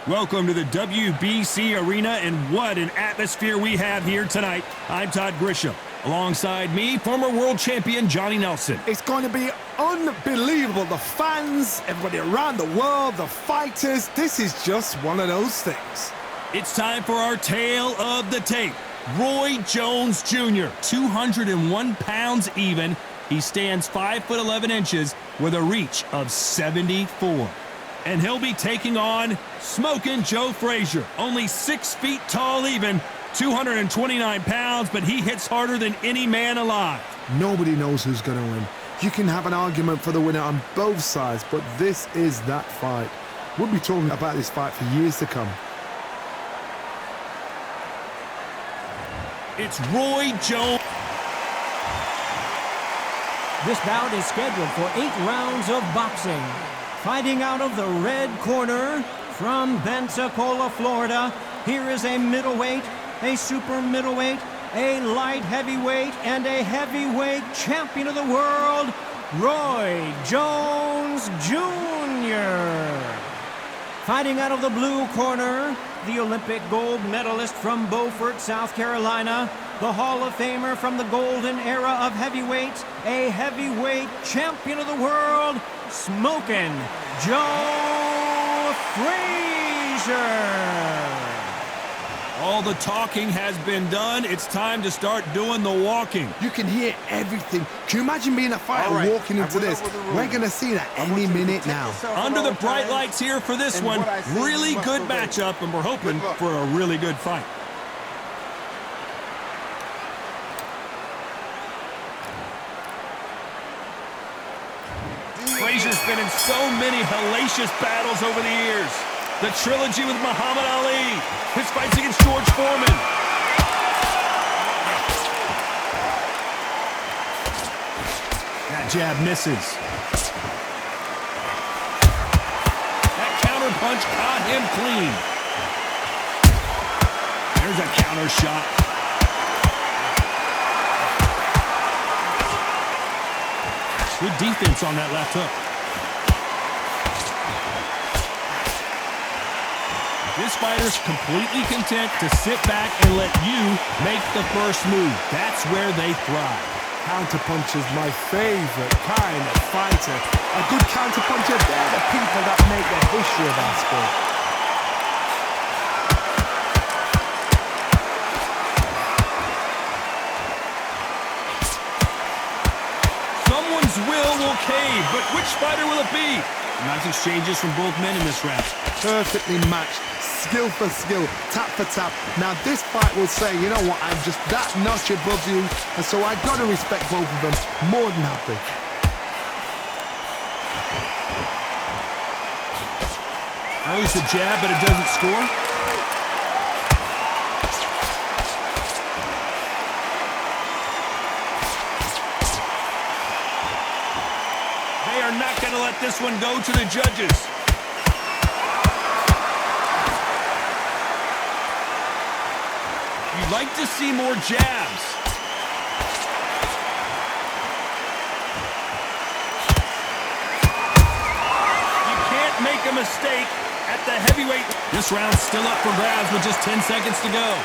Welcome to the WBC Arena, and what an atmosphere we have here tonight. I'm Todd Grisham. Alongside me, former world champion Johnny Nelson. It's going to be unbelievable. The fans, everybody around the world, the fighters. This is just one of those things. It's time for our tale of the tape. Roy Jones Jr., 201 pounds even. He stands 5'11" with a reach of 74. And he'll be taking on Smokin' Joe Fraiser, only 6 feet tall even, 229 pounds, but he hits harder than any man alive. Nobody knows who's going to win. You can have an argument for the winner on both sides, but this is that fight. We'll be talking about this fight for years to come. It's Roy Jones. This bout is scheduled for 8 rounds of boxing. Fighting out of the red corner from Pensacola, Florida, here is a middleweight, a super middleweight, a light heavyweight, and a heavyweight champion of the world, Roy Jones Jr. Fighting out of the blue corner, the Olympic gold medalist from Beaufort, South Carolina, the Hall of Famer from the golden era of heavyweights, a heavyweight champion of the world, Smokin' Joe Fraiser. All the talking has been done. It's time to start doing the walking. You can hear everything. Can you imagine being a fighter walking into this? We're going to see that any minute now. Under the bright lights here for this one. Really good matchup, and we're hoping for a really good fight. Fraiser's been in so many hellacious battles over the years. The trilogy with Muhammad Ali, his fights against George Foreman. That jab misses. That counter punch caught him clean. There's a counter shot. Good defense on that left hook. This fighter's completely content to sit back and let you make the first move. That's where they thrive. Counterpunch is my favorite kind of fighter. A good counterpuncher, they're the people that make the history of our sport. Someone's will cave, but which fighter will it be? Nice exchanges from both men in this round. Perfectly matched. Skill for skill, tap for tap. Now this fight will say, you know what, I'm just that notch above you, and so I got to respect both of them more than happy. Throws the jab, but it doesn't score. They are not going to let this one go to the judges. You'd like to see more jabs. You can't make a mistake at the heavyweight. This round's still up for grabs with just 10 seconds to go.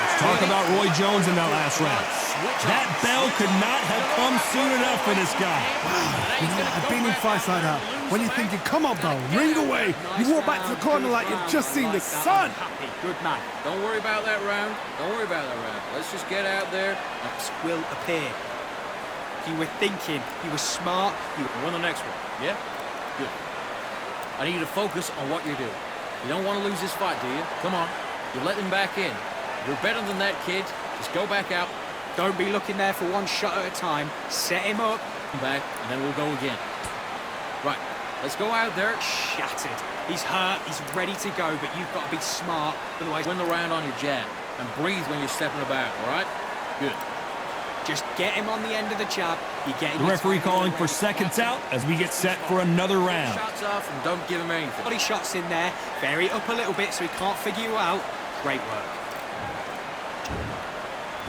Let's talk about Roy Jones in that last round. That bell could not have come soon enough for this guy. Wow, you know, I've been in fights like that. When you're thinking, come on, bell, ring away. You walk back to the corner like you've just seen the sun. Good man. Don't worry about that round. Don't worry about that round. Let's just get out there. Will appear. You were thinking, you were smart. You won the next one. Yeah? Good. I need you to focus on what you're doing. You don't want to lose this fight, do you? Come on. You let him back in. You're better than that, kid. Just go back out. Don't be looking there for one shot at a time. Set him up. Back, and then we'll go again. Right, let's go out there. Shattered. He's hurt. He's ready to go, but you've got to be smart. Otherwise, win the round on your jab. And breathe when you're stepping about, all right? Good. Just get him on the end of the jab. You get him. The referee calling for seconds out as we get set for another round. Shots off and don't give him anything. Body shots in there. Vary it up a little bit so he can't figure you out. Great work.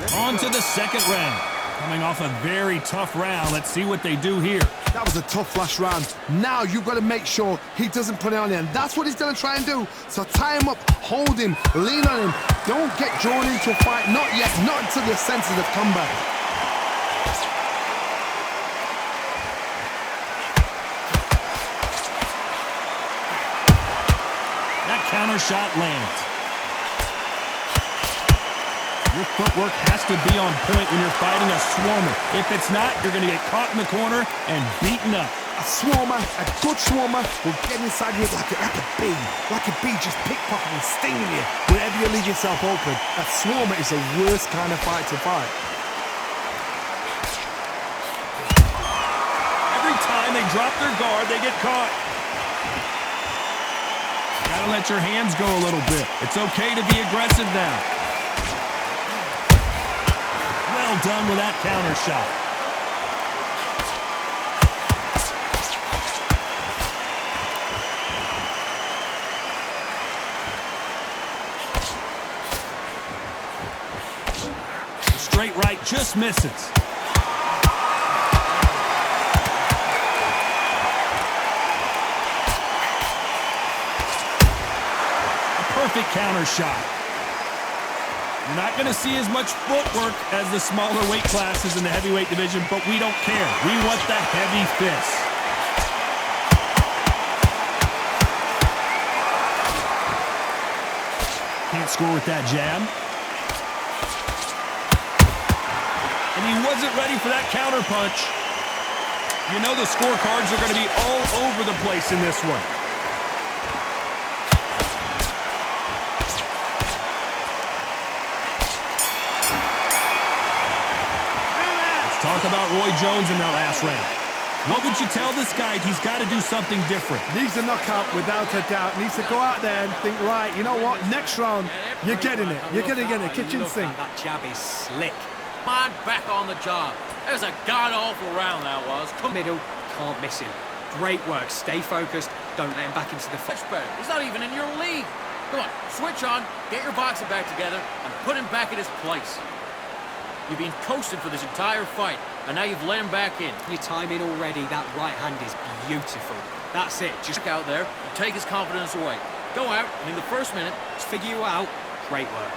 On to the second round. Coming off a very tough round. Let's see what they do here. That was a tough last round. Now you've got to make sure he doesn't put it on him. That's what he's going to try and do. So tie him up, hold him, lean on him. Don't get drawn into a fight. Not yet. Not until your senses have come back. That counter shot lands. Your footwork has to be on point when you're fighting a swarmer. If it's not, you're going to get caught in the corner and beaten up. A swarmer, a good swarmer, will get inside you like a bee. Like a bee just pickpocketing, stinging you whenever you leave yourself open. A swarmer is the worst kind of fight to fight. Every time they drop their guard, they get caught. Gotta let your hands go a little bit. It's okay to be aggressive now. Well done with that counter shot. Straight right just misses. A perfect counter shot. You're not going to see as much footwork as the smaller weight classes in the heavyweight division, but we don't care. We want the heavy fists. Can't score with that jab. And he wasn't ready for that counter punch. You know the scorecards are going to be all over the place in this one. Talk about Roy Jones in that last round. What would you tell this guy? He's got to do something different. Needs a knockout without a doubt. Needs to go out there and think, right, you know what? Next round, you're getting it. You're going to get a kitchen sink. That jab is slick. Mind back on the job. That was a god-awful round, that was. Middle, can't miss him. Great work. Stay focused. Don't let him back into the fight. Much better. He's not even in your league. Come on, switch on, get your boxing back together, and put him back in his place. You've been coasted for this entire fight, and now you've let him back in. Your time in already. That right hand is beautiful. That's it. Just out there and take his confidence away. Go out, and in the first minute, Just figure you out. Great work.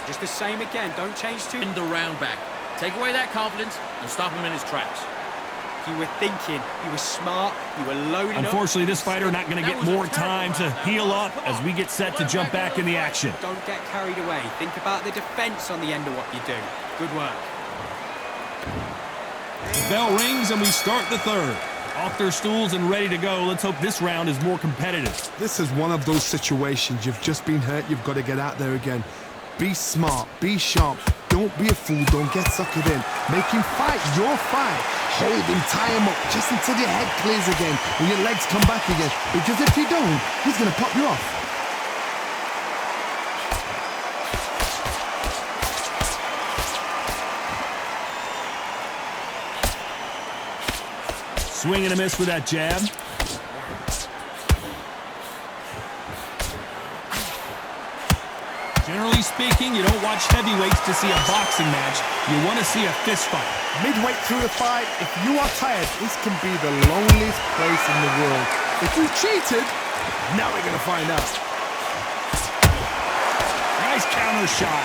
Just the same again. Don't change too. in the round back. Take away that confidence and stop him in his tracks. You were thinking. You were smart. You were loading up. Unfortunately, this fighter not going to get more time to heal up as we get set to jump back in the action. Don't get carried away. Think about the defense on the end of what you do. Good work. The bell rings and we start the third. Off their stools and ready to go. Let's hope this round is more competitive. This is one of those situations. You've just been hurt. You've got to get out there again. Be smart. Be sharp. Don't be a fool. Don't get suckered in. Make him fight your fight. Hold him, tie him up just until your head clears again and your legs come back again. Because if you don't, he's going to pop you off. Swing and a miss with that jab. Generally speaking, you don't watch heavyweights to see a boxing match. You want to see a fist fight. Midway through the fight, if you are tired, this can be the loneliest place in the world. If you cheated, now we're going to find out. Nice counter shot.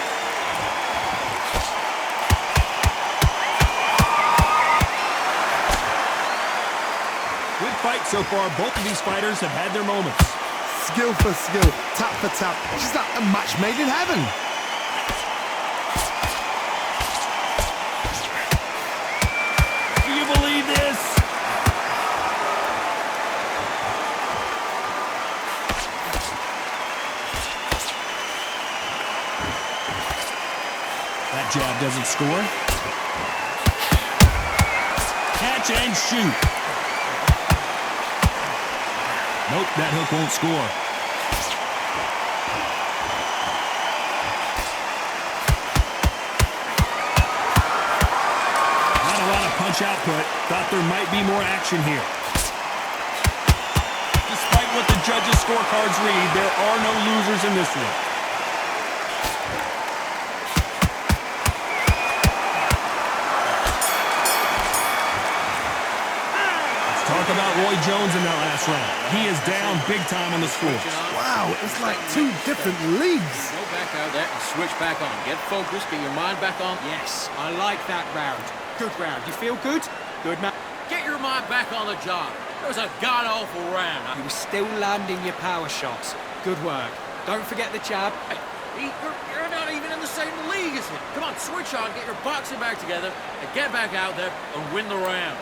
Good fight so far. Both of these fighters have had their moments. Skill for skill, tap for tap. It's like a match made in heaven. Do you believe this? That jab doesn't score. Catch and shoot. Nope, that hook won't score. Not a lot of punch output. Thought there might be more action here. Despite what the judges' scorecards read, there are no losers in this one. about Roy Jones in that last round. He is down big time on the score. Wow, it's like two different leagues. Go back out there and switch back on. Get focused, get your mind back on. Yes, I like that round. Good round. You feel good? Good, man. Get your mind back on the job. It was a god-awful round. You were still landing your power shots. Good work. Don't forget the jab. Hey, you're not even in the same league as him. Come on, switch on, get your boxing back together, and get back out there and win the round.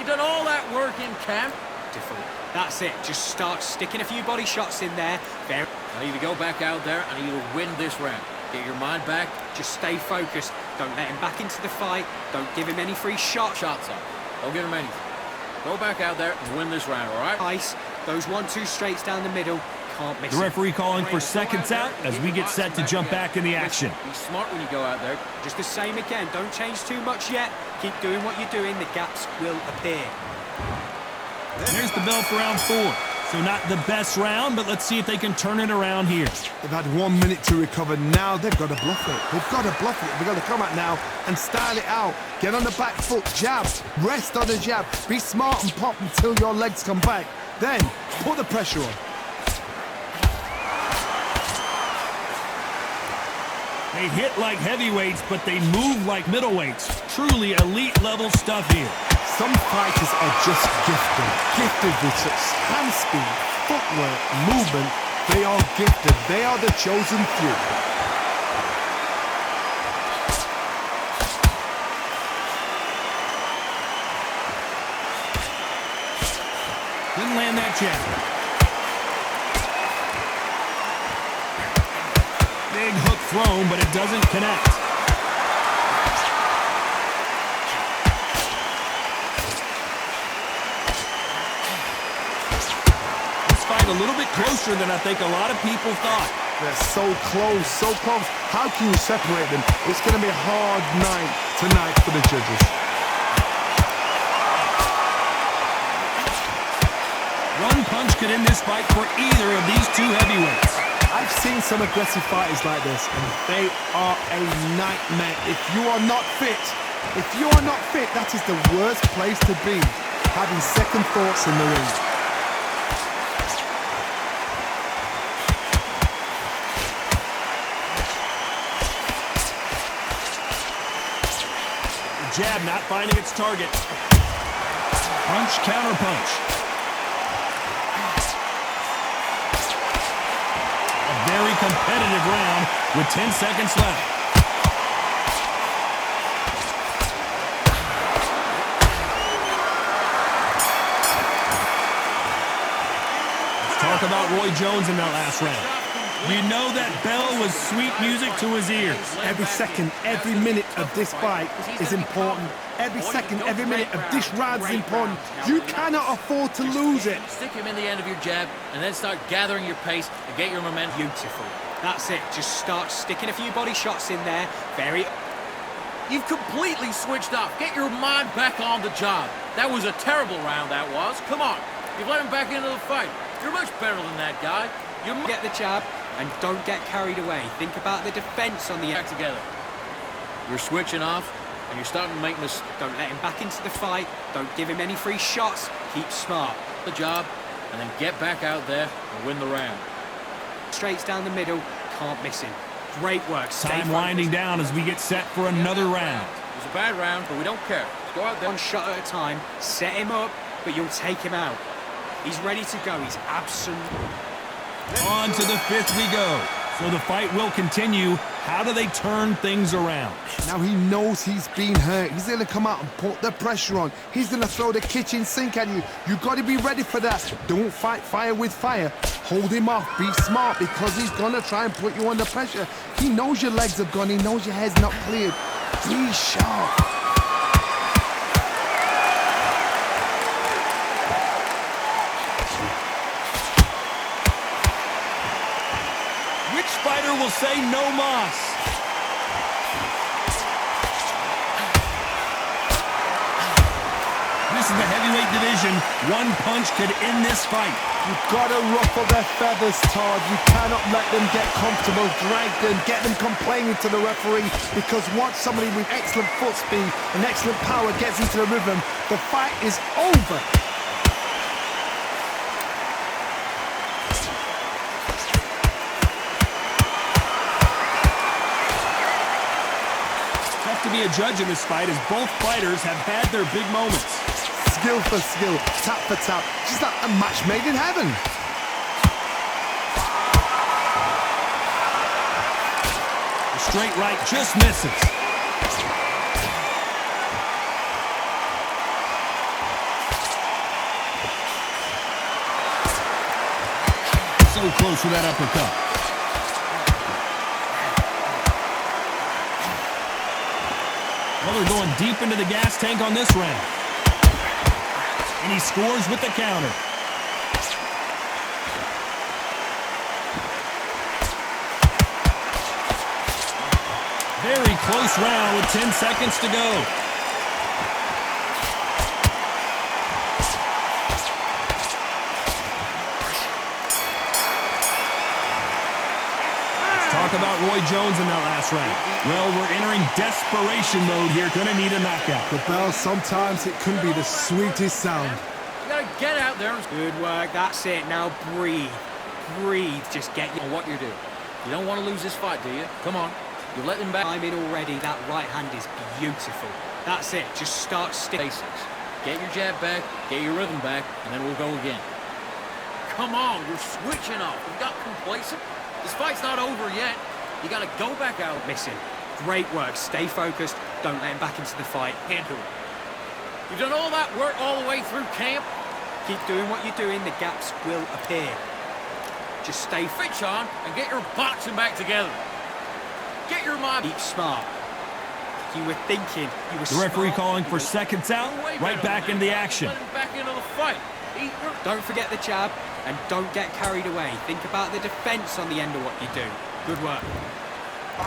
You done all that work in camp? Beautiful. That's it. Just start sticking a few body shots in there. Very. I need to go back out there and I need to win this round. Get your mind back. Just stay focused. Don't let him back into the fight. Don't give him any free shots. Shots up. Don't give him anything. Go back out there and win this round, all right? Ice. Those 1-2 straights down the middle. Can't miss The it. referee calling for seconds out as we get set to jump back in the action. Be smart when you go out there. Just the same again. Don't change too much yet. Keep doing what you're doing. The gaps will appear. There's the bell for round 4. So not the best round, but let's see if they can turn it around here. They've had 1 minute to recover. Now they've got to bluff it. They've got to bluff it. They've got to come out now and style it out. Get on the back foot, jab, rest on the jab. Be smart and pop until your legs come back. Then put the pressure on. They hit like heavyweights, but they move like middleweights. Truly elite level stuff here. Some fighters are just gifted with such hand speed, footwork, movement. They are gifted. They are the chosen few. Didn't land that jab. Big hook thrown, but it doesn't connect. A little bit closer than I think a lot of people thought. They're so close, so close. How can you separate them? It's going to be a hard night tonight for the judges. One punch could end this fight for either of these two heavyweights. I've seen some aggressive fighters like this, and they are a nightmare. If you are not fit, that is the worst place to be, having second thoughts in the ring. Jab not finding its target. Punch, counter punch. A very competitive round with 10 seconds left. Let's talk about Roy Jones in that last round. You know that bell was sweet music to his ears. Every second, every minute of this fight is important. Every second, every minute of this round is important. You cannot afford to lose it. Stick him in the end of your jab and then start gathering your pace and get your momentum. Beautiful. That's it. Just start sticking a few body shots in there. Very. You've completely switched off. Get your mind back on the job. That was a terrible round, that was. Come on. You've let him back into the fight. You're much better than that guy. You get the jab and don't get carried away. Think about the defense on the back together. You're switching off and you're starting to make mistakes. Don't let him back into the fight. Don't give him any free shots. Keep smart. The job and then get back out there and win the round. Straights down the middle. Can't miss him. Great work. Time winding down as we get set for another round. It was a bad round, but we don't care. Let's go out there. One shot at a time. Set him up, but you'll take him out. He's ready to go. He's absolutely... On to the 5th we go. So the fight will continue. How do they turn things around? Now he knows he's been hurt. He's going to come out and put the pressure on. He's going to throw the kitchen sink at you. You've got to be ready for that. Don't fight fire with fire. Hold him off. Be smart because he's going to try and put you under pressure. He knows your legs are gone. He knows your head's not cleared. Be sharp. Fighter will say no mas. This is the heavyweight division. One punch could end this fight. You've got to ruffle their feathers, Todd. You cannot let them get comfortable, drag them, get them complaining to the referee, because once somebody with excellent foot speed and excellent power gets into the rhythm, the fight is over. be a judge in this fight, as both fighters have had their big moments. Skill for skill, tap for tap, just like a match made in heaven. The straight right just misses. So close with that uppercut. Well, they're going deep into the gas tank on this round. And he scores with the counter. Very close round with 10 seconds to go. Talk about Roy Jones in that last round. Well, we're entering desperation mode here. Gonna need a knockout. The bell, sometimes it can be the sweetest sound. You gotta get out there. Good work, that's it. Now breathe. Breathe, just get On what you're doing. You don't want to lose this fight, do you? Come on. You're letting back. I'm in already. That right hand is beautiful. That's it, just start sticking. Basics. Get your jab back, get your rhythm back, and then we'll go again. Come on, you're switching off. You got complacent. This fight's not over yet. You gotta go back out. Listen, great work. Stay focused. Don't let him back into the fight. Can't do it. You've done all that work all the way through camp. Keep doing what you're doing. The gaps will appear. Just stay Switch on and get your boxing back together. Get your mind. Keep smart. You were thinking. You were The referee smart. calling for seconds out. Right back into the action. Let him back into the fight. Don't forget the jab and don't get carried away. Think about the defense on the end of what you do. Good work.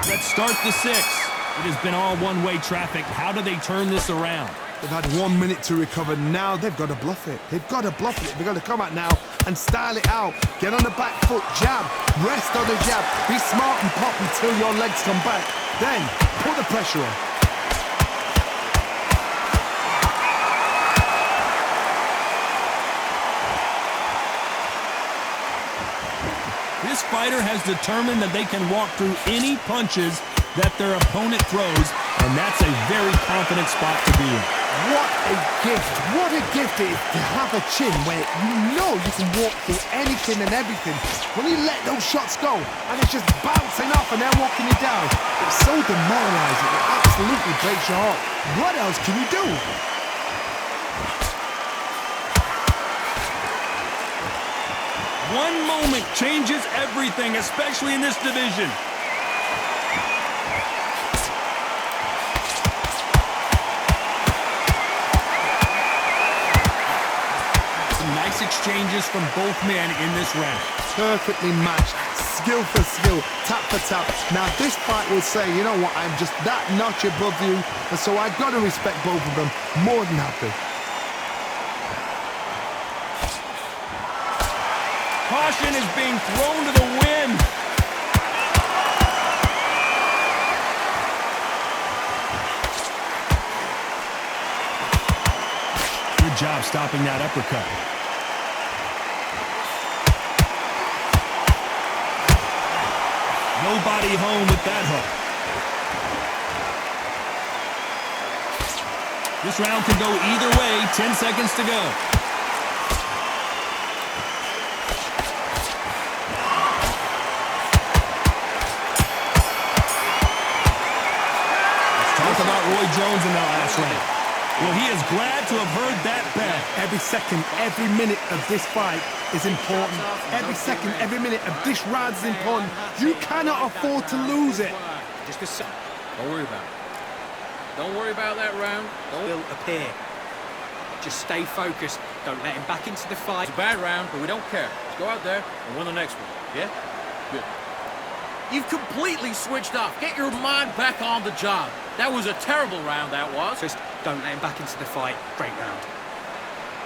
Let's start the sixth. It has been all one-way traffic. How do they turn this around? They've had 1 minute to recover. Now they've got to bluff it. They've got to bluff it. They've got to come out now and style it out. Get on the back foot, jab, rest on the jab. Be smart and pop until your legs come back. Then put the pressure on. This fighter has determined that they can walk through any punches that their opponent throws, and that's a very confident spot to be in. What a gift. What a gift it is to have a chin where you know you can walk through anything and everything. When you let those shots go and it's just bouncing off and they're walking you down, it's so demoralizing. It absolutely breaks your heart. What else can you do? One moment changes everything, especially in this division. Some nice exchanges from both men in this round. Perfectly matched, skill for skill, tap for tap. Now this fight will say, you know what, I'm just that notch above you, and so I've got to respect both of them more than happy. Caution is being thrown to the wind. Good job stopping that uppercut. Nobody home with that hook. This round could go either way. 10 seconds to go. About Roy Jones in that last round. Well, he is glad to have heard that bet. Every second, every minute of this fight is important. Every second, every minute of this round is important. You cannot afford to lose it. Just a second. Don't worry about it. Don't worry about that round. Will appear. Just stay focused. Don't let him back into the fight. It's a bad round, but we don't care. Let's go out there and win the next one. Yeah? Good. You've completely switched off. Get your mind back on the job. That was a terrible round, that was. Just don't let him back into the fight. Great round.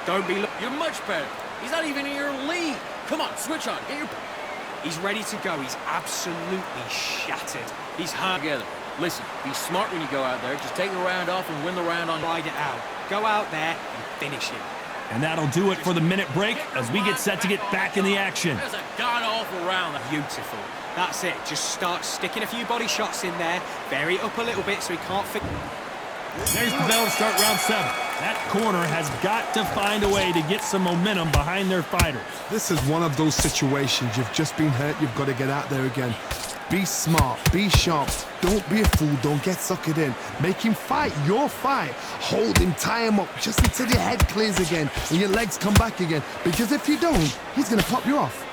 Don't be... You're much better. He's not even in your league. Come on, switch on. Get your... He's ready to go. He's absolutely shattered. He's hurt. Together. Listen, be smart when you go out there. Just take the round off and win the round on... Ride it out. Go out there and finish him. And that'll do it for the minute break as we get set to get back in the action. There's a god-awful round. Beautiful. That's it. Just start sticking a few body shots in there. Vary it up a little bit so he can't fit. There's the bell to start round 7. That corner has got to find a way to get some momentum behind their fighters. This is one of those situations. You've just been hurt. You've got to get out there again. Be smart. Be sharp. Don't be a fool. Don't get suckered in. Make him fight your fight. Hold him. Tie him up just until your head clears again and your legs come back again. Because if you don't, he's going to pop you off.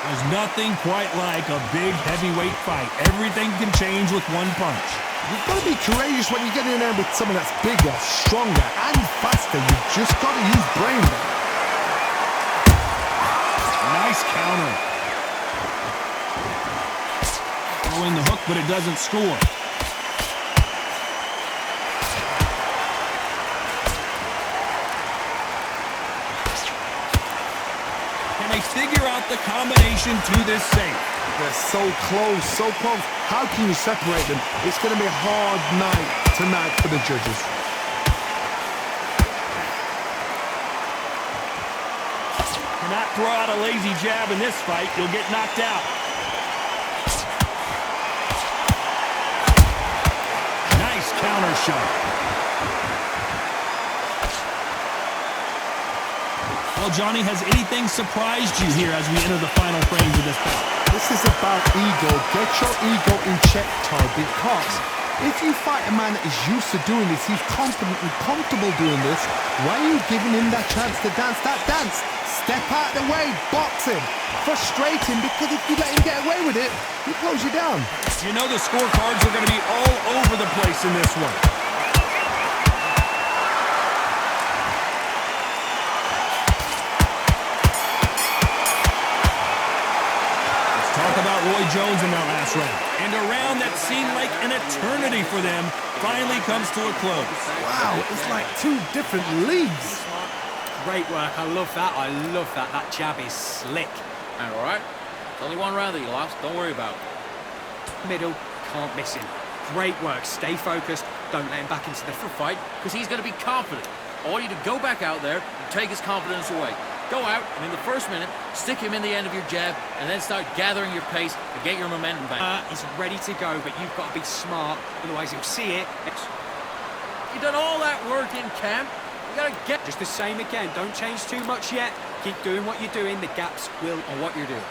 There's nothing quite like a big heavyweight fight. Everything can change with one punch. You've got to be courageous when you get in there with someone that's bigger, stronger, and faster. You've just got to use brain there. Nice counter. Throwing the hook, but it doesn't score. Can they figure out the combination to this safe? They're so close, so close. How can you separate them? It's going to be a hard night tonight for the judges. Cannot throw out a lazy jab in this fight. You'll get knocked out. Nice counter shot. Well, Johnny, has anything surprised you here as we enter the final frames of this bout? This is about ego. Get your ego in check, Todd, because if you fight a man that is used to doing this, he's confident and comfortable doing this, why are you giving him that chance to dance that dance? Step out of the way, box him, frustrate him, because if you let him get away with it, he close you down. You know the scorecards are going to be all over the place in this one. Roy Jones in that last round. And a round that seemed like an eternity for them finally comes to a close. Wow, it's like two different leagues. Great work. I love that. I love that. That jab is slick. And all right, it's only one round that you lost. Don't worry about it. Middle, can't miss him. Great work. Stay focused. Don't let him back into the fight, because he's going to be confident. I want you to go back out there and take his confidence away. Go out, and in the first minute, stick him in the end of your jab, and then start gathering your pace and get your momentum back. He's ready to go, but you've got to be smart, otherwise he'll see it. You've done all that work in camp. You got to get... Just the same again. Don't change too much yet. Keep doing what you're doing. The gaps will... On what you're doing.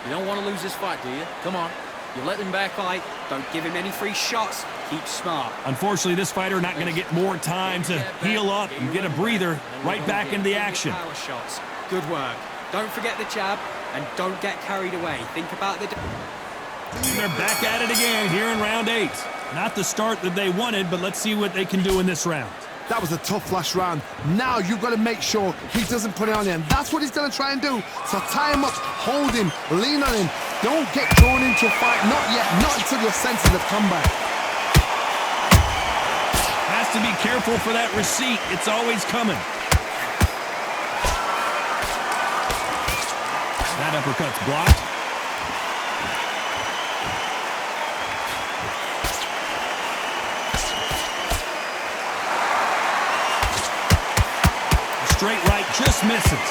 You don't want to lose this fight, do you? Come on. You let him back. Fight. Don't give him any free shots. Keep smart. Unfortunately, this fighter not going to get more time to heal up and get a breather right back into the action. Power shots. Good work. Don't forget the jab, and don't get carried away. Think about the... And they're back at it again here in round 8. Not the start that they wanted, but let's see what they can do in this round. That was a tough last round. Now you've got to make sure he doesn't put it on you, and that's what he's going to try and do. So tie him up, hold him, lean on him. Don't get drawn into a fight. Not yet. Not until your senses have come back. Has to be careful for that receipt. It's always coming. That uppercut's blocked. The straight right just misses.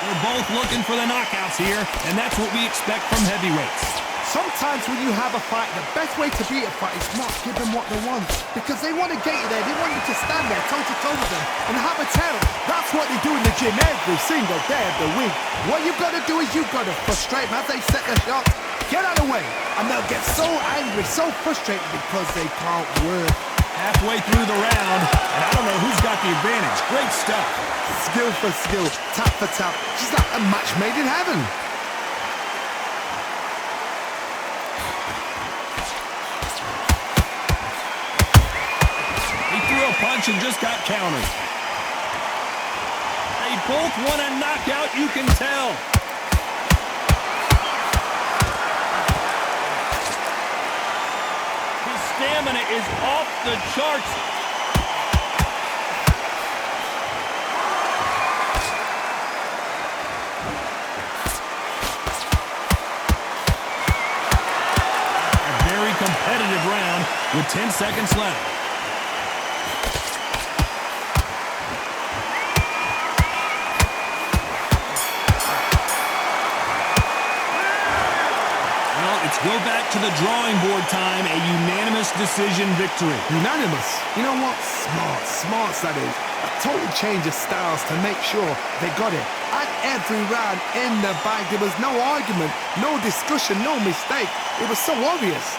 They're both looking for the knockouts here, and that's what we expect from heavyweights. Sometimes when you have a fight, the best way to beat a fight is not give them what they want. Because they want to get you there. They want you to stand there toe-to-toe with them and have a tell. That's what they do in the gym every single day of the week. What you've got to do is you've got to frustrate them as they set their shots. Get out of the way. And they'll get so angry, so frustrated because they can't work. Halfway through the round, and I don't know who's got the advantage. Great stuff. Skill for skill, tap for tap. Just like a match made in heaven. Punch and just got countered. They both want a knockout, you can tell. His stamina is off the charts. 10 seconds left. Well, it's go back to the drawing board time. A unanimous decision victory. Unanimous. You know what? Smarts that is. A total change of styles to make sure they got it. At every round in the bag, there was no argument, no discussion, no mistake. It was so obvious.